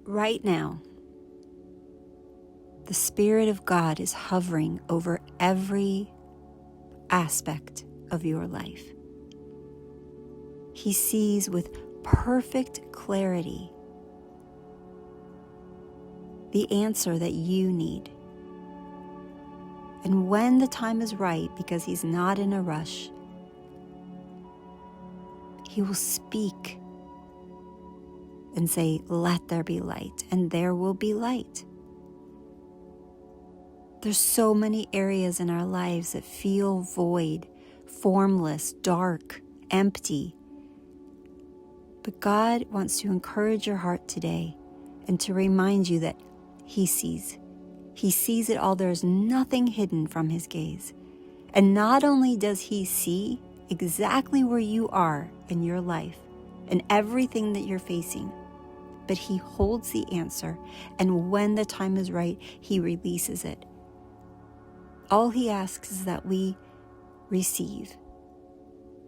right now, the Spirit of God is hovering over every aspect of your life. He sees with perfect clarity the answer that you need. And when the time is right, because He's not in a rush, He will speak and say, "Let there be light," and there will be light. There's so many areas in our lives that feel void, formless, dark, empty. But God wants to encourage your heart today and to remind you that He sees. He sees it all. There's nothing hidden from His gaze. And not only does He see exactly where you are in your life and everything that you're facing, but He holds the answer. And when the time is right, He releases it. All He asks is that we receive,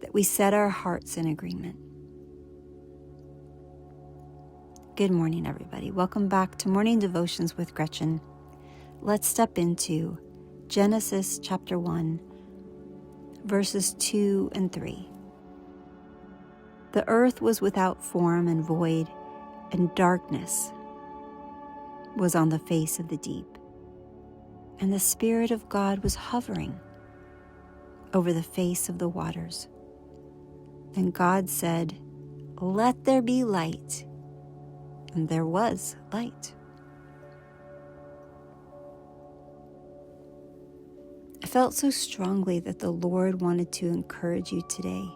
that we set our hearts in agreement. Good morning, everybody. Welcome back to Morning Devotions with Gretchen. Let's step into Genesis chapter 1, verses 2 and 3. The earth was without form and void, and darkness was on the face of the deep. And the Spirit of God was hovering over the face of the waters. And God said, "Let there be light." And there was light. I felt so strongly that the Lord wanted to encourage you today.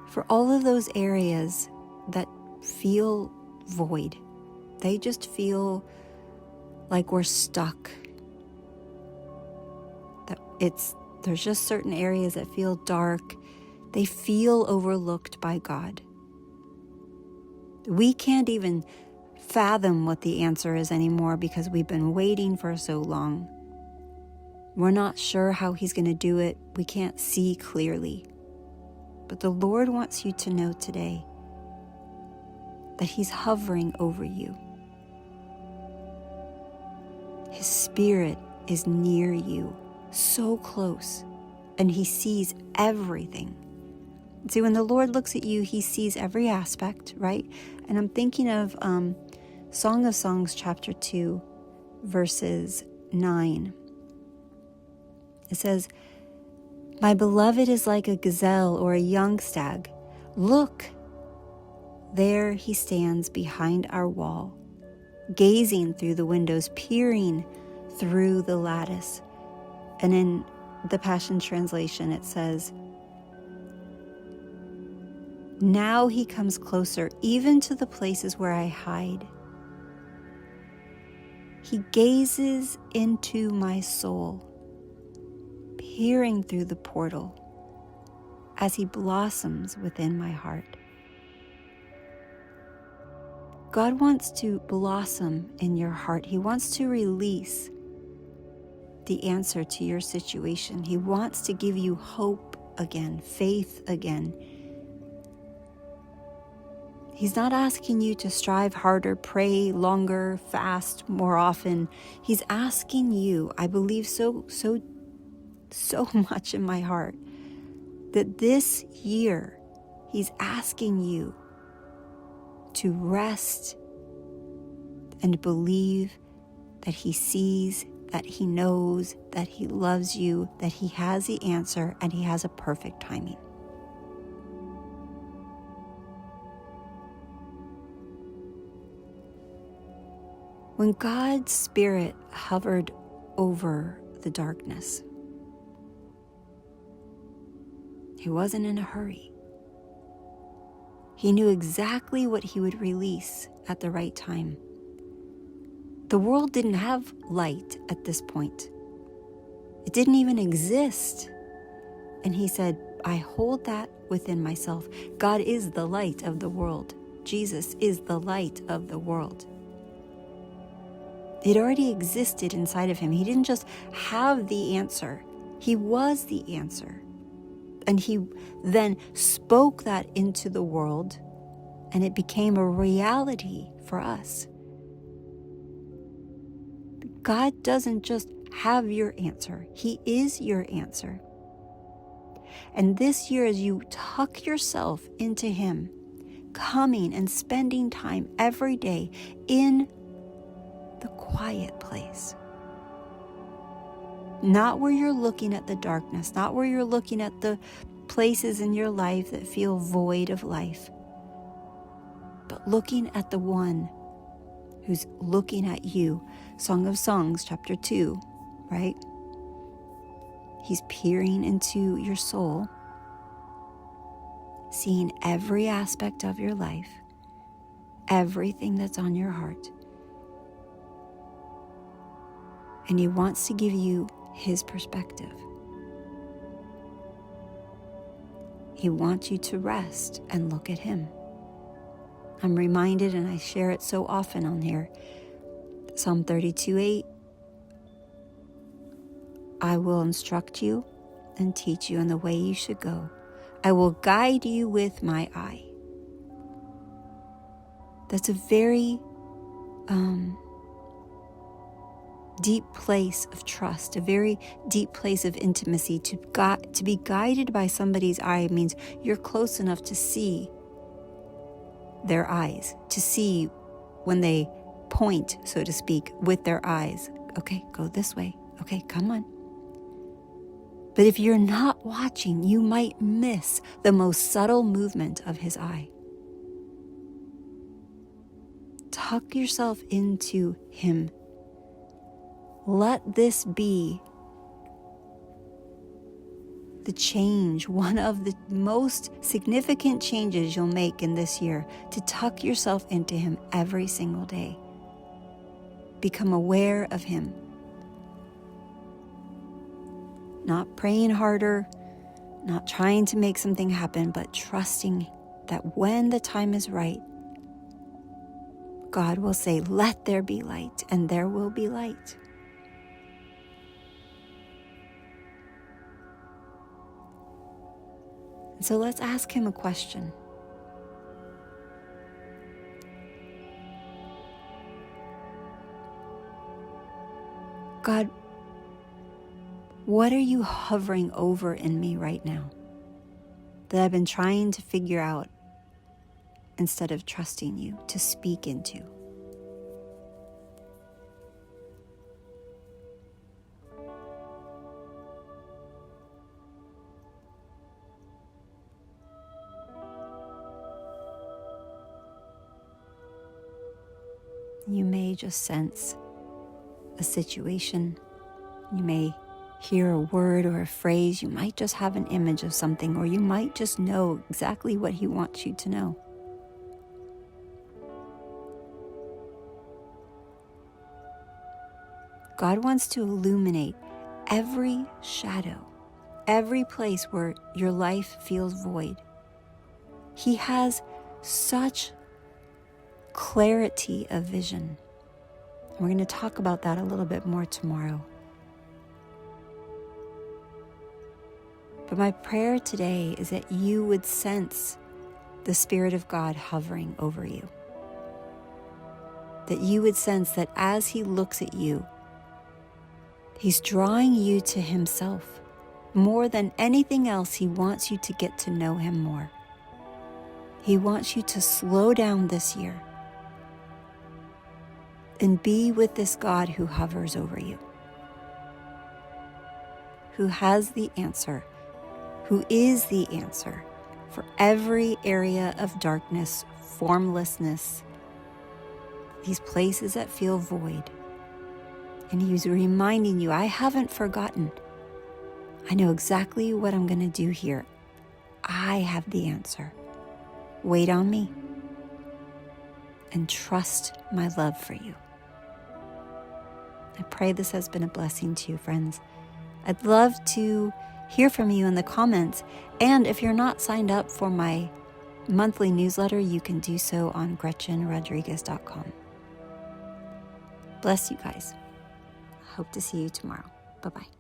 For all of those areas that feel void, they just feel like we're stuck. There's just certain areas that feel dark. They feel overlooked by God. We can't even fathom what the answer is anymore because we've been waiting for so long. We're not sure how He's going to do it. We can't see clearly. But the Lord wants you to know today that He's hovering over you. His Spirit is near you, so close, and He sees everything. See, when the Lord looks at you, He sees every aspect, right? And I'm thinking of Song of Songs chapter 2, verses 9. It says, "My beloved is like a gazelle or a young stag. Look, there he stands behind our wall, gazing through the windows, peering through the lattice." And in the Passion Translation, it says, "Now he comes closer, even to the places where I hide. He gazes into my soul, peering through the portal as He blossoms within my heart." God wants to blossom in your heart. He wants to release the answer to your situation. He wants to give you hope again, faith again. He's not asking you to strive harder, pray longer, fast more often. He's asking you, I believe so much in my heart, that this year He's asking you to rest and believe that He sees, that He knows, that He loves you, that He has the answer, and He has a perfect timing. When God's Spirit hovered over the darkness, He wasn't in a hurry. He knew exactly what He would release at the right time. The world didn't have light at this point. It didn't even exist. And He said, I hold that within myself. God is the light of the world. Jesus is the light of the world. It already existed inside of Him. He didn't just have the answer. He was the answer. And He then spoke that into the world, and it became a reality for us. God doesn't just have your answer. He is your answer. And this year, as you tuck yourself into Him, coming and spending time every day in the quiet place, not where you're looking at the darkness, not where you're looking at the places in your life that feel void of life, but looking at the one who's looking at you. Song of Songs, chapter 2, right? He's peering into your soul, seeing every aspect of your life, everything that's on your heart. And He wants to give you His perspective. He wants you to rest and look at Him. I'm reminded, and I share it so often on here, Psalm 32:8, I will instruct you and teach you in the way you should go. I will guide you with my eye. That's a very deep place of trust, a very deep place of intimacy. To be guided by somebody's eye means you're close enough to see their eyes, to see when they point, so to speak, with their eyes. Okay, go this way. Okay, come on. But if you're not watching, you might miss the most subtle movement of His eye. Tuck yourself into Him. Let this be the change, one of the most significant changes you'll make in this year, to tuck yourself into Him every single day. Become aware of Him. Not praying harder, not trying to make something happen, but trusting that when the time is right, God will say, let there be light, and there will be light. So let's ask Him a question. God, what are you hovering over in me right now that I've been trying to figure out instead of trusting you to speak into? You may just sense a situation. You may hear a word or a phrase. You might just have an image of something, or you might just know exactly what He wants you to know. God wants to illuminate every shadow, every place where your life feels void. He has such clarity of vision. We're going to talk about that a little bit more tomorrow. But my prayer today is that you would sense the Spirit of God hovering over you. That you would sense that as He looks at you, He's drawing you to Himself. More than anything else, He wants you to get to know Him more. He wants you to slow down this year and be with this God who hovers over you, who has the answer, who is the answer for every area of darkness, formlessness, these places that feel void. And He's reminding you, I haven't forgotten. I know exactly what I'm going to do here. I have the answer. Wait on me and trust my love for you. I pray this has been a blessing to you, friends. I'd love to hear from you in the comments. And if you're not signed up for my monthly newsletter, you can do so on GretchenRodriguez.com. Bless you guys. Hope to see you tomorrow. Bye-bye.